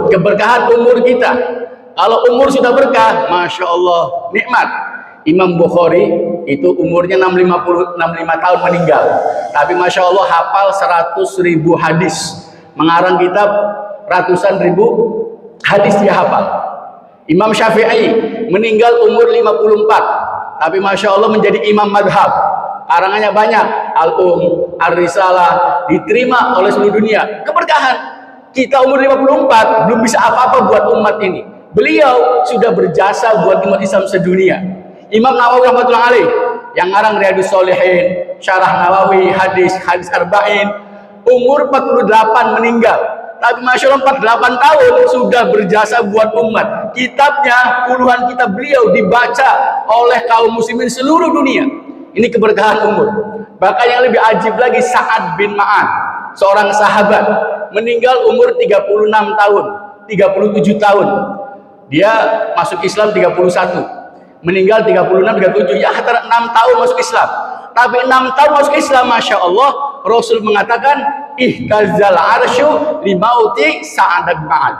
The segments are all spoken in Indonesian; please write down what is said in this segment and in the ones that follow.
keberkahan umur kita. Kalau umur sudah berkah, Masya Allah, nikmat. Imam Bukhari itu umurnya 65 tahun meninggal, tapi Masya Allah hafal 100.000 hadis, mengarang kitab ratusan ribu hadis dia hafal. Imam Syafi'i meninggal umur 54, tapi Masya Allah menjadi imam madhab, karangannya banyak, Ar-Risalah, diterima oleh seluruh dunia. Keberkahan. Kita umur 54 belum bisa apa-apa buat umat ini, beliau sudah berjasa buat umat Islam sedunia. Imam Nawawi rahmatullahi alaih yang ngarang Riyadhus Shalihin, Syarah Nawawi, hadis arba'in, umur 48 meninggal, tapi Masya Allah 48 tahun sudah berjasa buat umat. Kitabnya, puluhan kitab beliau dibaca oleh kaum muslimin seluruh dunia. Ini keberkahan umur. Bahkan yang lebih ajib lagi, Sa'ad bin Ma'an, seorang sahabat, meninggal umur 36 tahun, 37 tahun. Dia masuk Islam 31, meninggal 36, 37, ya antara 6 tahun masuk Islam. Tapi 6 tahun masuk Islam, Masya Allah, Rasul mengatakan, ihtazzal arsyu limauti Sa'ad bin Ma'an.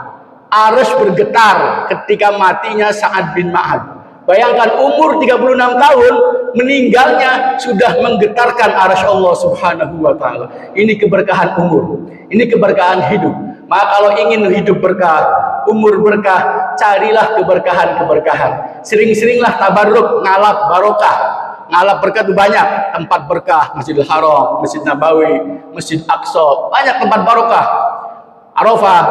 Arsy bergetar ketika matinya Sa'ad bin Ma'an. Bayangkan umur 36 tahun, meninggalnya sudah menggetarkan arsy Allah subhanahu wa ta'ala. Ini keberkahan umur, ini keberkahan hidup. Maka kalau ingin hidup berkah, umur berkah, carilah keberkahan-keberkahan. Sering-seringlah tabarruk, ngalap barokah. Ngalap berkah itu banyak, tempat berkah, Masjidil Haram, Masjid Nabawi, Masjid Aqsa, banyak tempat barokah. Arafah,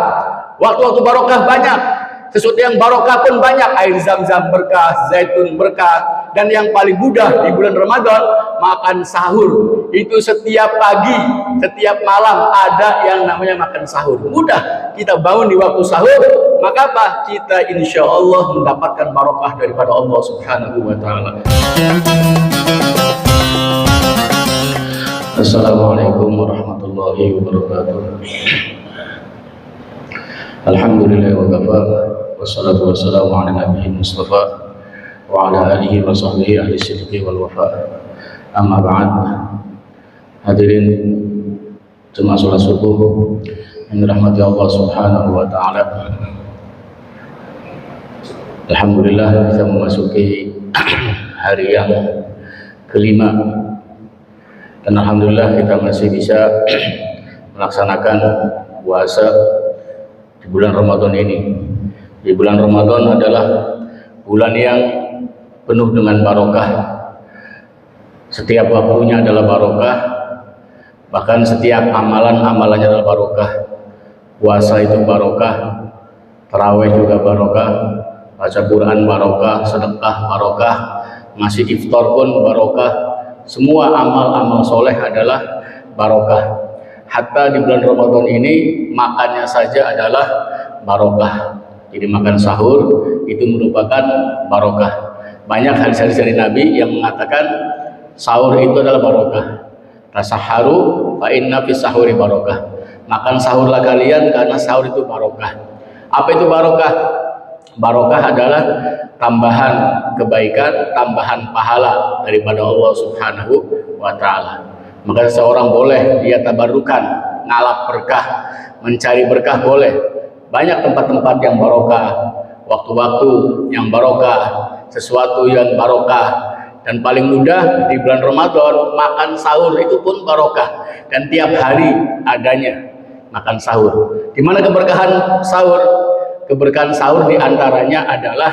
waktu-waktu barokah banyak. Sesuatu yang barokah pun banyak, air zam-zam berkah, zaitun berkah, dan yang paling mudah di bulan Ramadan, makan sahur. Itu setiap pagi, setiap malam ada yang namanya makan sahur. Mudah, kita bangun di waktu sahur, maka apa? Kita insya Allah mendapatkan barokah daripada Allah subhanahu wa ta'ala. Assalamualaikum warahmatullahi wabarakatuh. Alhamdulillah wa kafa, wassalatu wassalamu ala nabiyyi mustafa wa ala alihi wa sahbihi ahli sidqi wal wafa. Amma ba'd. Hadirin jemaah salat subuh yang dirahmati Allah subhanahu wa ta'ala. Alhamdulillah kita memasuki hari yang kelima, dan alhamdulillah kita masih bisa melaksanakan puasa di bulan Ramadan ini. Di bulan Ramadan adalah bulan yang penuh dengan barokah. Setiap waktunya adalah barokah, bahkan setiap amalannya adalah barokah. Puasa itu barokah, tarawih juga barokah, baca Quran barokah, sedekah barokah, ngasih iftar pun barokah. Semua amal-amal soleh adalah barokah. Hatta di bulan Ramadan ini makannya saja adalah barokah. Jadi makan sahur itu merupakan barokah. Banyak hadis-hadis dari Nabi yang mengatakan sahur itu adalah barokah. Tasaharu fa inna fis sahuri barokah. Makan sahurlah kalian karena sahur itu barokah. Apa itu barokah? Barokah adalah tambahan kebaikan, tambahan pahala daripada Allah subhanahu wa ta'ala. Maka seorang boleh dia tabarukan, ngalap berkah, mencari berkah boleh. Banyak tempat-tempat yang barokah, waktu-waktu yang barokah, sesuatu yang barokah. Dan paling mudah di bulan Ramadan, makan sahur itu pun barokah. Dan tiap hari adanya makan sahur. Di mana keberkahan sahur? Keberkahan sahur diantaranya adalah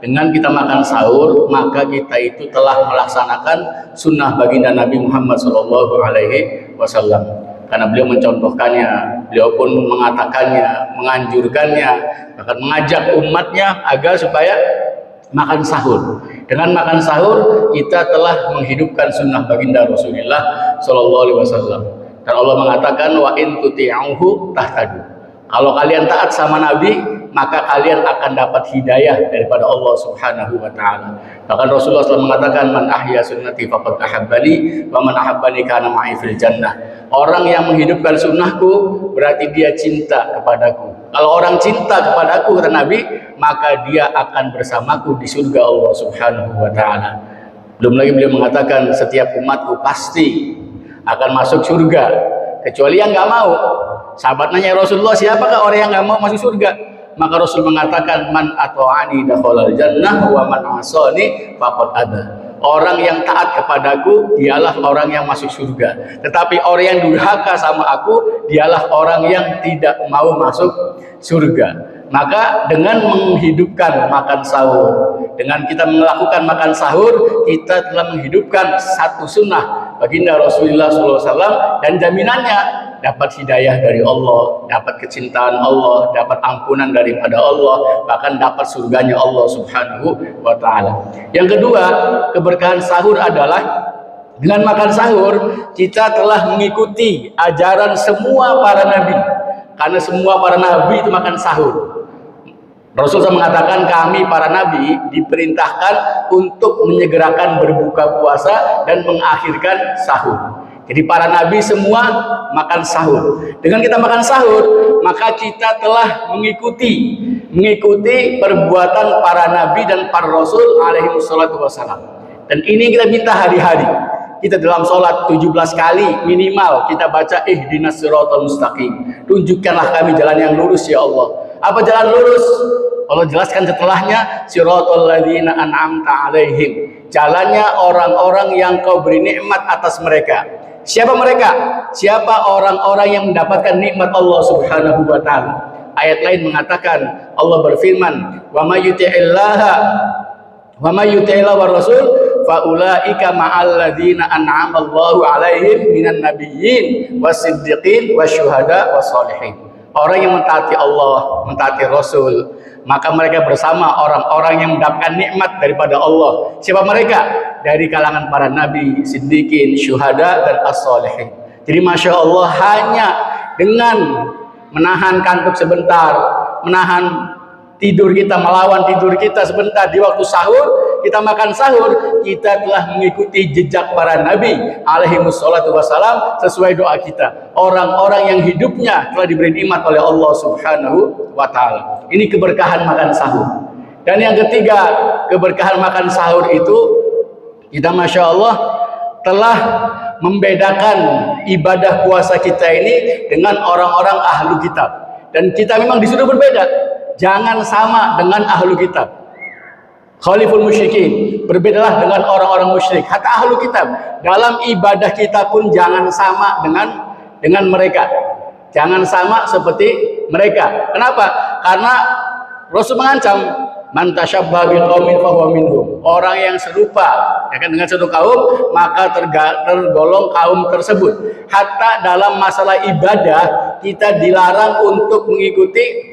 dengan kita makan sahur, maka kita itu telah melaksanakan sunnah baginda Nabi Muhammad SAW. Karena beliau mencontohkannya, beliau pun mengatakannya, menganjurkannya, bahkan mengajak umatnya agar supaya makan sahur. Dengan makan sahur kita telah menghidupkan sunnah baginda Rasulullah SAW. Dan Allah mengatakan wa in tuti'uhu tahtadu. Kalau kalian taat sama Nabi, maka kalian akan dapat hidayah daripada Allah subhanahu wa ta'ala. Bahkan Rasulullah SAW mengatakan man ahya sunnati faqad ahabbani wa man ahabbani kana ma'i fil jannah. Orang yang menghidupkan sunnahku berarti dia cinta kepadaku. Kalau orang cinta kepadaku, kata Nabi, maka dia akan bersamaku di surga Allah subhanahu wa ta'ala. Belum lagi beliau mengatakan setiap umatku pasti akan masuk surga kecuali yang nggak mau. Sahabat nanya Rasulullah, siapakah orang yang nggak mau masuk surga? Maka Rasul mengatakan, man ata'ani dakhalal jannah wa man asani faqad aba. Orang yang taat kepadaku dialah orang yang masuk surga, tetapi orang yang durhaka sama aku dialah orang yang tidak mau masuk surga. Maka dengan menghidupkan makan sahur, dengan kita melakukan makan sahur, kita telah menghidupkan satu sunnah baginda Rasulullah SAW, dan jaminannya dapat hidayah dari Allah, dapat kecintaan Allah, dapat ampunan daripada Allah, bahkan dapat surganya Allah Subhanahu wa Ta'ala. Yang kedua, keberkahan sahur adalah dengan makan sahur kita telah mengikuti ajaran semua para nabi, karena semua para nabi itu makan sahur. Rasulullah mengatakan, kami para nabi diperintahkan untuk menyegerakan berbuka puasa dan mengakhirkan sahur. Jadi para nabi semua makan sahur. Dengan kita makan sahur, maka kita telah mengikuti perbuatan para nabi dan para rasul alaihi wassalatu wassalam. Dan ini kita minta hari-hari. Kita dalam sholat 17 kali minimal kita baca ihdinas siratal mustaqim. Tunjukkanlah kami jalan yang lurus ya Allah. Apa jalan lurus? Allah jelaskan setelahnya, siratal ladzina an'amta alaihim. Jalannya orang-orang yang kau beri nikmat atas mereka. Siapa mereka? Siapa orang-orang yang mendapatkan nikmat Allah Subhanahu wa Ta'ala? Ayat lain mengatakan, Allah berfirman, wa may yuti'illaha war rasul fa ulaika ma'al ladzina an'ama Allahu 'alaihim minan nabiyyin wasiddiqin wasyuhada wassalihin. Orang yang mentaati Allah, mentaati Rasul, maka mereka bersama orang-orang yang mendapatkan nikmat daripada Allah. Siapa mereka? Dari kalangan para nabi, siddiqin, syuhada, dan as-salihin. Jadi Masya Allah, hanya dengan menahan kantuk sebentar, menahan tidur kita, melawan tidur kita sebentar di waktu sahur, kita makan sahur, kita telah mengikuti jejak para nabi alaihi wassalatu wassalam sesuai doa kita. Orang-orang yang hidupnya telah diberi nikmat oleh Allah Subhanahu wa Ta'ala. Ini keberkahan makan sahur. Dan yang ketiga, keberkahan makan sahur itu kita Masya Allah telah membedakan ibadah puasa kita ini dengan orang-orang ahlu kitab. Dan kita memang disuruh berbeda. Jangan sama dengan ahlu kitab. Khaliful musyrikin, berbedalah dengan orang-orang musyrik. Hatta ahlu kitab, dalam ibadah kita pun jangan sama dengan mereka. Jangan sama seperti mereka. Kenapa? Karena Rasul mengancam, man tasyabbaha biqaumin fahuwa minhum. Orang yang serupa ya kan, dengan satu kaum, maka tergolong kaum tersebut. Hatta dalam masalah ibadah kita dilarang untuk mengikuti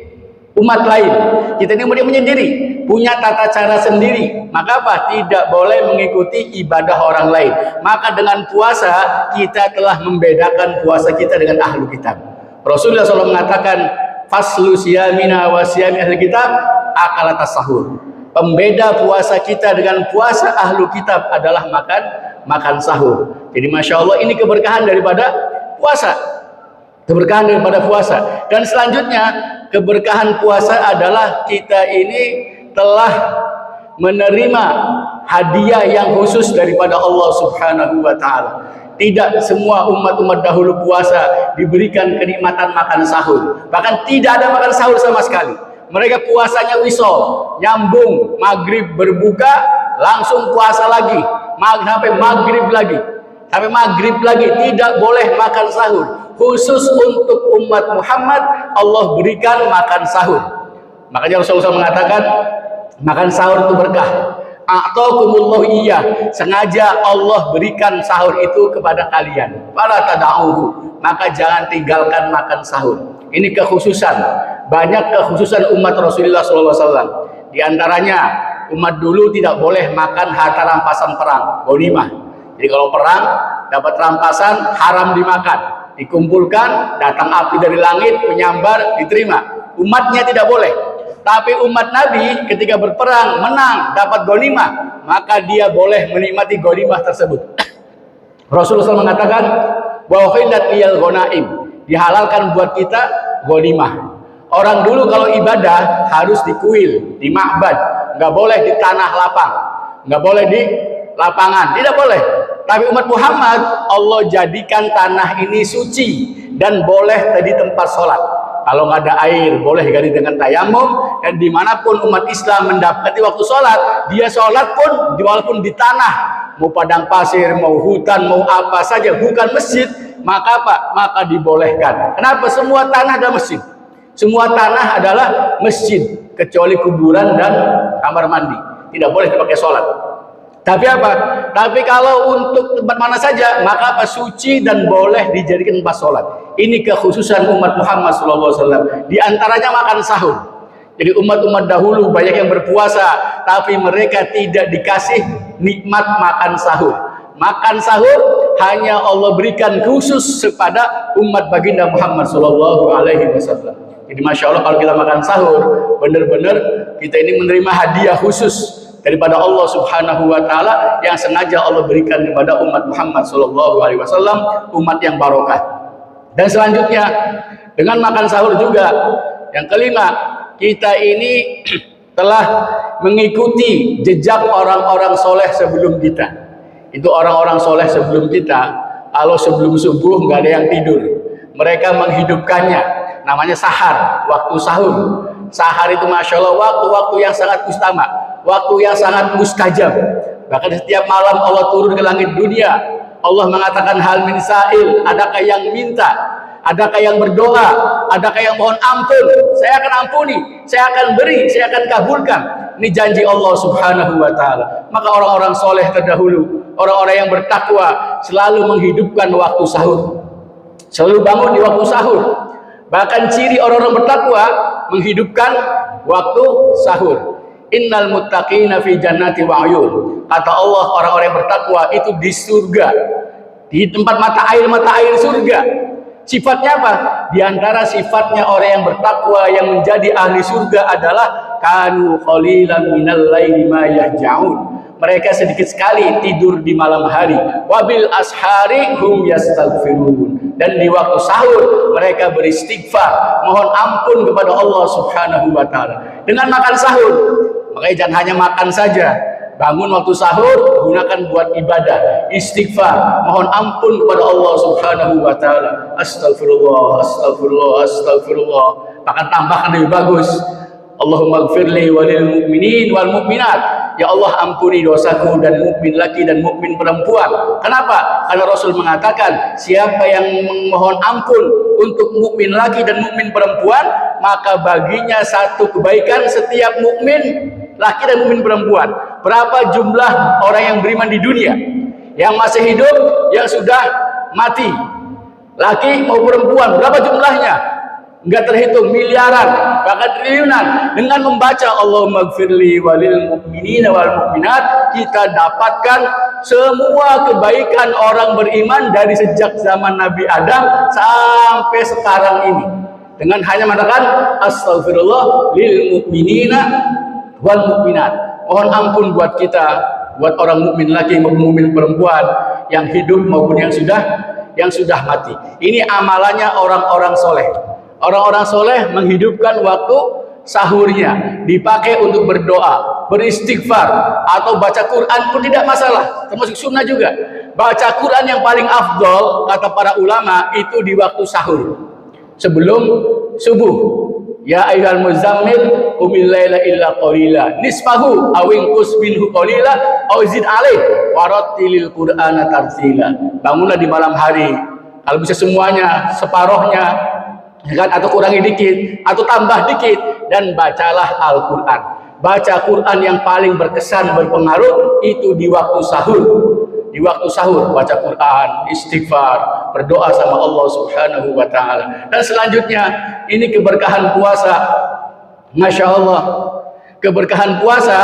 umat lain. Kita ini menyendiri, punya tata cara sendiri. Maka apa? Tidak boleh mengikuti ibadah orang lain. Maka dengan puasa kita telah membedakan puasa kita dengan ahlu kitab. Rasulullah SAW mengatakan, faslu siyamina wa siyami ahli kitab akalatas sahur. Pembeda puasa kita dengan puasa ahlu kitab adalah makan sahur. Jadi Masya Allah, ini keberkahan daripada puasa. Keberkahan daripada puasa. Dan selanjutnya, keberkahan puasa adalah kita ini telah menerima hadiah yang khusus daripada Allah Subhanahu wa Ta'ala. Tidak semua umat-umat dahulu puasa diberikan kenikmatan makan sahur. Bahkan tidak ada makan sahur sama sekali. Mereka puasanya wisol, nyambung, maghrib berbuka, langsung puasa lagi, sampai maghrib lagi, tidak boleh makan sahur. Khusus untuk umat Muhammad Allah berikan makan sahur. Makanya Rasulullah mengatakan makan sahur itu berkah. A'taakumullahu iyyah, sengaja Allah berikan sahur itu kepada kalian. Fala tada'uhu, maka jangan tinggalkan makan sahur. Ini kekhususan, banyak kekhususan umat Rasulullah SAW. Di antaranya umat dulu tidak boleh makan harta rampasan perang, ghanimah. Jadi kalau perang dapat rampasan haram dimakan. Dikumpulkan, datang api dari langit, menyambar, diterima. Umatnya tidak boleh. Tapi umat Nabi ketika berperang, menang, dapat ghanimah, maka dia boleh menikmati ghanimah tersebut. Rasulullah SAW mengatakan, wa uhillat liyal ghanaim, dihalalkan buat kita ghanimah. Orang dulu kalau ibadah harus di kuil, di ma'bad, nggak boleh di tanah lapang, nggak boleh di lapangan, tidak boleh. Tapi umat Muhammad Allah jadikan tanah ini suci dan boleh di tempat sholat. Kalau nggak ada air, boleh ganti dengan tayamum. Dan dimanapun umat Islam mendapati waktu sholat, dia sholat pun walaupun di tanah, mau padang pasir, mau hutan, mau apa saja, bukan masjid, maka apa? Maka dibolehkan. Kenapa? Semua tanah adalah masjid. Semua tanah adalah masjid, kecuali kuburan dan kamar mandi. Tidak boleh dipakai sholat. Tapi apa? Tapi kalau untuk tempat mana saja, maka apa? Suci dan boleh dijadikan tempat sholat. Ini kekhususan umat Muhammad SAW. Di antaranya makan sahur. Jadi umat-umat dahulu banyak yang berpuasa, tapi mereka tidak dikasih nikmat makan sahur. Makan sahur hanya Allah berikan khusus kepada umat baginda Muhammad SAW. Jadi masya Allah kalau kita makan sahur, benar-benar kita ini menerima hadiah khusus daripada Allah Subhanahu wa taala yang sengaja Allah berikan kepada umat Muhammad sallallahu alaihi wasallam, umat yang barokah. Dan selanjutnya dengan makan sahur juga yang kelima, kita ini telah mengikuti jejak orang-orang soleh sebelum kita. Itu orang-orang soleh sebelum kita, kalau sebelum subuh nggak ada yang tidur, mereka menghidupkannya, namanya sahar, waktu sahur. Sahar itu masya Allah waktu-waktu yang sangat utama, waktu yang sangat mustajab. Bahkan setiap malam Allah turun ke langit dunia, Allah mengatakan hal min sa'il, adakah yang minta, adakah yang berdoa, adakah yang mohon ampun, saya akan ampuni, saya akan beri, saya akan kabulkan. Ini janji Allah Subhanahu wa taala. Maka orang-orang soleh terdahulu, orang-orang yang bertakwa, selalu menghidupkan waktu sahur, selalu bangun di waktu sahur. Bahkan ciri orang-orang bertakwa menghidupkan waktu sahur. Innal muttaqina fi jannati wa uyun. Kata Allah, orang-orang yang bertakwa itu di surga, di tempat mata air surga. Sifatnya apa? Di antara sifatnya orang yang bertakwa yang menjadi ahli surga adalah kanu qalilan minal laili ma yahja'un. Mereka sedikit sekali tidur di malam hari. Wabil ashari hum yastaghfirun. Dan di waktu sahur mereka beristighfar, mohon ampun kepada Allah Subhanahu wa taala. Dengan makan sahur, makanya jangan hanya makan saja. Bangun waktu sahur, gunakan buat ibadah, istighfar, mohon ampun kepada Allah Subhanahu wa taala. Astagfirullah, astagfirullah, astagfirullah. Bahkan tambahkan lebih bagus. Allahumma gfirli walil mu'minin wal mu'minat. Ya Allah, ampuni dosaku dan mukmin laki dan mukmin perempuan. Kenapa? Karena Rasul mengatakan, siapa yang memohon ampun untuk mukmin laki dan mukmin perempuan, maka baginya satu kebaikan setiap mukmin laki dan mukmin perempuan. Berapa jumlah orang yang beriman di dunia, yang masih hidup, yang sudah mati, laki mau perempuan, berapa jumlahnya? Enggak terhitung, miliaran, bahkan triliunan. Dengan membaca Allahumma gfirli walil mu'minina wal mu'minat, kita dapatkan semua kebaikan orang beriman dari sejak zaman Nabi Adam sampai sekarang ini. Dengan hanya mengatakan astagfirullah lil mu'minina wal mu'minat. Mohon ampun buat kita, buat orang mukmin laki maupun mukmin perempuan yang hidup maupun yang sudah mati. Ini amalannya orang-orang soleh. Orang-orang soleh menghidupkan waktu sahurnya, dipakai untuk berdoa, beristighfar, atau baca Quran pun tidak masalah, termasuk sunnah juga. Baca Quran yang paling afdol, kata para ulama, itu di waktu sahur, sebelum subuh. Ya ayyuhal muzammil qumil laila illa qalila nisfahu aw inqus minhu qalila aw zid alaih warattilil qur'ana tartila. Bangunlah di malam hari, kalau bisa semuanya, separohnya, kan, atau kurangi dikit, atau tambah dikit, dan bacalah Al-Quran. Baca Quran yang paling berkesan, berpengaruh, itu di waktu sahur. Di waktu sahur, baca Quran, istighfar, berdoa sama Allah Subhanahu wa ta'ala. Dan selanjutnya, ini keberkahan puasa. Masya Allah, keberkahan puasa,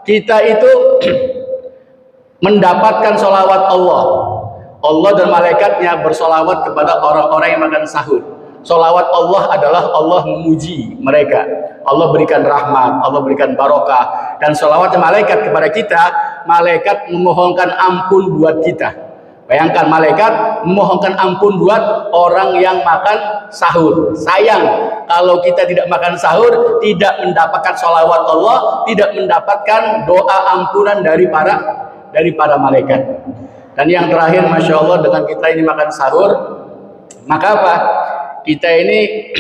kita itu mendapatkan sholawat Allah. Allah dan malaikatnya bersolawat kepada orang-orang yang makan sahur. Sholawat Allah adalah Allah memuji mereka, Allah berikan rahmat, Allah berikan barokah. Dan sholawat malaikat kepada kita, malaikat memohonkan ampun buat kita. Bayangkan, malaikat memohonkan ampun buat orang yang makan sahur. Sayang kalau kita tidak makan sahur, tidak mendapatkan sholawat Allah, tidak mendapatkan doa ampunan dari para malaikat. Dan yang terakhir, masya Allah, dengan kita ini makan sahur, maka apa? Kita ini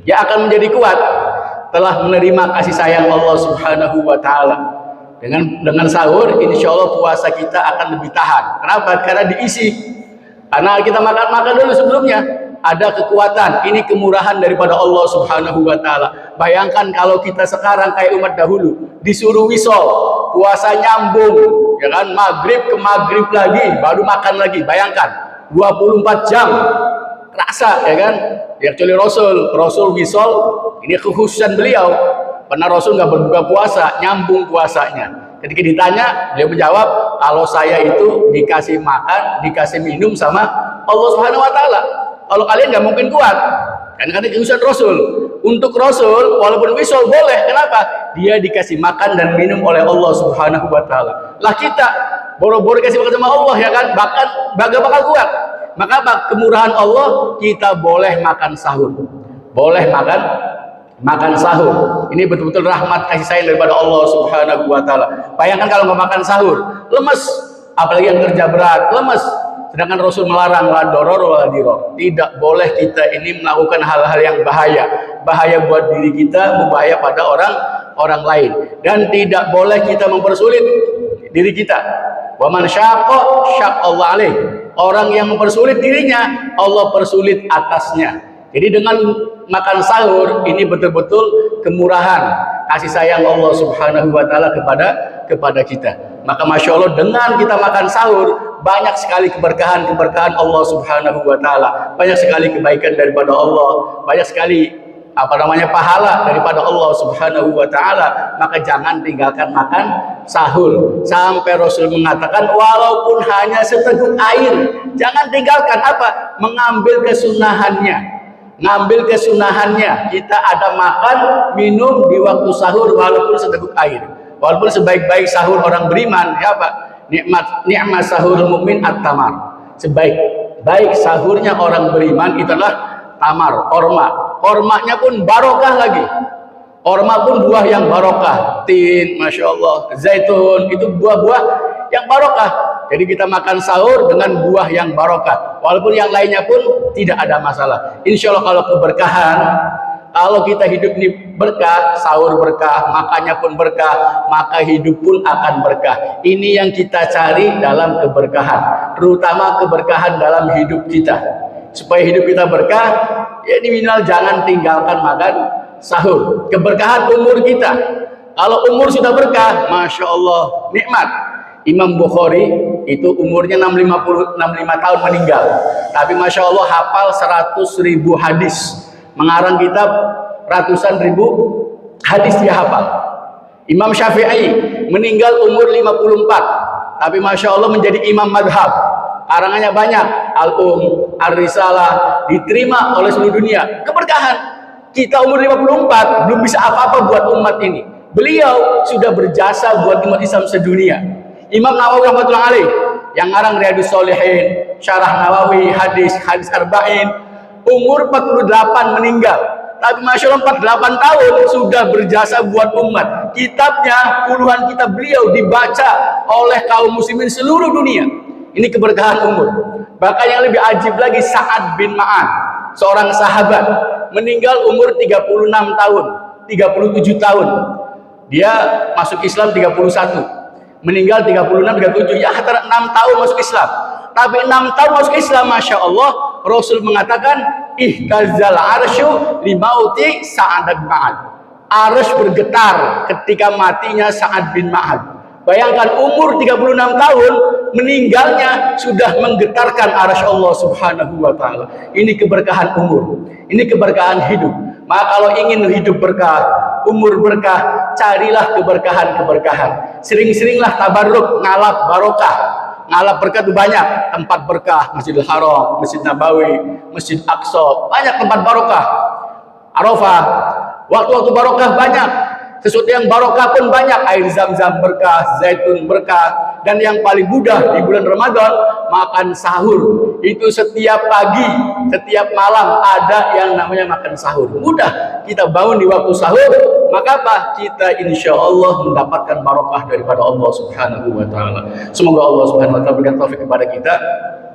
yang akan menjadi kuat telah menerima kasih sayang Allah Subhanahu wa taala. Dengan sahur, insya Allah puasa kita akan lebih tahan. Kenapa? Karena diisi. Karena kita makan dulu sebelumnya, ada kekuatan. Ini kemurahan daripada Allah Subhanahu wa taala. Bayangkan kalau kita sekarang kayak umat dahulu, disuruh wisol, puasa nyambung, ya kan, maghrib ke maghrib lagi, baru makan lagi. Bayangkan, 24 jam rasa, ya kan? Ya kecuali Rasul wisol, ini kekhususan beliau. Pernah Rasul nggak berbuka puasa, nyambung puasanya. Ketika ditanya, beliau menjawab, kalau saya itu dikasih makan, dikasih minum sama Allah Subhanahu wa taala. Kalau kalian nggak mungkin kuat. Karena kekhususan Rasul. Untuk Rasul, walaupun wisol boleh. Kenapa? Dia dikasih makan dan minum oleh Allah Subhanahu wa taala. Lah kita boro-boro dikasih makan sama Allah, ya kan? Bahkan gak bakal kuat. Maka apa? Kemurahan Allah, kita boleh makan sahur. Boleh makan sahur. Ini betul-betul rahmat kasih sayang daripada Allah Subhanahu wa taala. Bayangkan kalau nggak makan sahur, lemes. Apalagi yang kerja berat, lemes. Sedangkan Rasul melarang la doror wala diror. Tidak boleh kita ini melakukan hal-hal yang bahaya. Bahaya buat diri kita, berbahaya pada orang lain. Dan tidak boleh kita mempersulit diri kita. Wa man syaqqa syaqallahu alaih. Orang yang mempersulit dirinya, Allah persulit atasnya. Jadi dengan makan sahur ini betul-betul kemurahan kasih sayang Allah Subhanahu wa taala kepada kita. Maka Masya Allah, dengan kita makan sahur banyak sekali keberkahan Allah Subhanahu wa taala, banyak sekali kebaikan daripada Allah, banyak sekali pahala daripada Allah Subhanahu wa taala. Maka jangan tinggalkan makan sahur. Sampai Rasul mengatakan walaupun hanya seteguk air, jangan tinggalkan mengambil kesunahannya. Ngambil kesunahannya, kita ada makan minum di waktu sahur walaupun seteguk air. Walaupun sebaik-baik sahur orang beriman, ya Pak, nikmat sahur mukmin at-tamar. Sebaik-baik sahurnya orang beriman itu adalah tamar, korma. Kormanya pun barokah lagi. Korma pun buah yang barokah. Tin, Masya Allah, zaitun, itu buah-buah yang barokah. Jadi kita makan sahur dengan buah yang barokah. Walaupun yang lainnya pun tidak ada masalah. Insya Allah kalau keberkahan, kalau kita hidup ini berkah, sahur berkah, makannya pun berkah, maka hidup pun akan berkah. Ini yang kita cari dalam keberkahan. Terutama keberkahan dalam hidup kita. Supaya hidup kita berkah, ya minimal jangan tinggalkan makan sahur. Keberkahan umur kita. Kalau umur sudah berkah, Masya Allah, nikmat. Imam Bukhari itu umurnya 65 tahun meninggal, tapi Masya Allah hafal 100.000 hadis, mengarang kitab ratusan ribu hadis dia hafal. Imam Syafi'i meninggal umur 54, tapi Masya Allah menjadi imam madhab, karangannya banyak, Ar-Risalah, diterima oleh seluruh dunia. Keberkahan. Kita umur 54 belum bisa apa-apa buat umat ini, beliau sudah berjasa buat umat Islam sedunia. Imam Nawawi rahmatullahi alaih yang ngarang Riyadhus Shalihin, Syarah Nawawi, hadis arba'in, umur 48 meninggal. Tapi Masya Allah 48 tahun sudah berjasa buat umat. Kitabnya, puluhan kitab beliau dibaca oleh kaum muslimin seluruh dunia. Ini keberkahan umur. Bahkan yang lebih ajib lagi, Sa'ad bin Ma'ad, seorang sahabat, meninggal umur 36 tahun, 37 tahun. Dia masuk Islam 31. Meninggal 36, 37, ya antara 6 tahun masuk Islam. Tapi 6 tahun masuk Islam, Masya Allah, Rasul mengatakan ihtazzal arsyu limauti Sa'ad bin Ma'ad. Arsy bergetar ketika matinya Sa'ad bin Ma'ad. Bayangkan umur 36 tahun meninggalnya sudah menggetarkan arsy Allah Subhanahu wa taala. Ini keberkahan umur. Ini keberkahan hidup. Maka kalau ingin hidup berkah, umur berkah, carilah keberkahan-keberkahan. Sering-seringlah tabarruk, ngalap barokah. Ngalap berkah itu banyak, tempat berkah, Masjidil Haram, Masjid Nabawi, Masjid Aqsa, banyak tempat barokah. Arafah, waktu-waktu barokah banyak. Sesuatu yang barokah pun banyak, air zam-zam berkah, zaitun berkah, dan yang paling mudah di bulan Ramadan makan sahur. Itu setiap pagi, setiap malam ada yang namanya makan sahur. Mudah, kita bangun di waktu sahur, maka kita insya Allah mendapatkan barokah daripada Allah Subhanahu wa taala. Semoga Allah Subhanahu wa taala berikan taufik kepada kita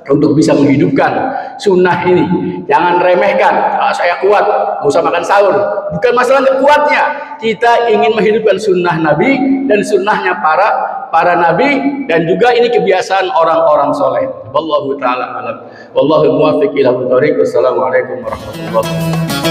untuk bisa menghidupkan sunnah ini. Jangan remehkan, saya kuat, nggak usah makan sahur. Bukan masalah kuatnya, kita ingin menghidupkan sunnah Nabi dan sunnahnya para nabi, dan juga ini kebiasaan orang-orang soleh. Wallahu ta'ala alam. Wallahu muwaffiq ila thoriq. Wassalamualaikum warahmatullahi wabarakatuh.